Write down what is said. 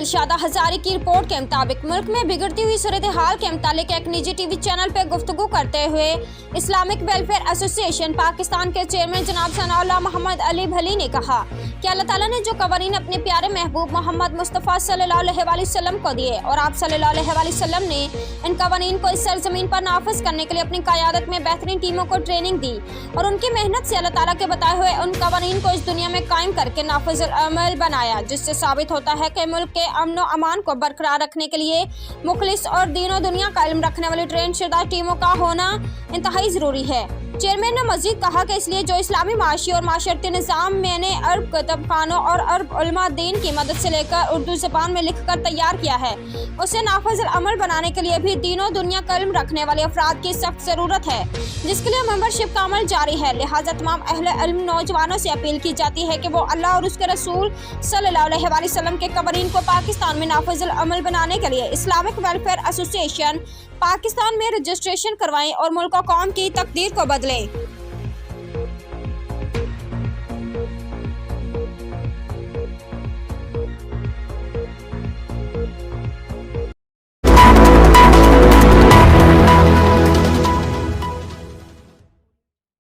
दिलशादा हजारी की रिपोर्ट के मुताबिक मुल्क में बिगड़ती हुई सूरत हाल के मुतालिक एक निजी टीवी चैनल पर गुफ्तगू करते हुए इस्लामिक वेलफेयर एसोसिएशन पाकिस्तान के चेयरमैन जनाब सनाउल्लाह मोहम्मद अली भली ने कहा कि अल्लाह ताला ने जो कवानीन अपने प्यारे महबूब मोहम्मद मुस्तफ़ा सल्लल्लाहु अलैहि वसल्लम को दिए और आप सल्लल्लाहु अलैहि वसल्लम ने इन कवानीन को इस सरजमीन पर नाफिज करने के लिए अपनी क़यादत में बेहतरीन टीमों को ट्रेनिंग दी और उनकी मेहनत से अल्लाह ताला के बताए हुए उन कवानीन को इस दुनिया में कायम करके नाफिज अमल बनाया, जिससे साबित होता है कि मुल्क के अमन व अमान को बरकरार रखने के लिए मुखलिस और दीनों दुनिया का इल्म रखने वाली ट्रेन शुदा टीमों का होना इंतहाई ज़रूरी है। चेयरमैन ने मजीद कहा कि इसलिए जो इस्लामी माशी और माशरती निज़ाम मैंने अरब कतबखानों और अरब उलमा दीन की मदद से लेकर उर्दू ज़बान में लिख कर तैयार किया है, उसे नाफिज अमल बनाने के लिए भी दीनों दुनिया का इल्म रखने वाले अफराद की सख्त ज़रूरत है, जिसके लिए मेंबरशिप का अमल जारी है। लिहाजा तमाम अहले इल्म नौजवानों से अपील की जाती है कि वो अल्लाह और उसके रसूल सल्लल्लाहु अलैहि वसल्लम के कवानीन को पाकिस्तान में नाफिज अमल बनाने के लिए इस्लामिक वेलफेयर एसोसिएशन पाकिस्तान में रजिस्ट्रेशन करवाएं और मुल्क और कौम की तकदीर को बदलें।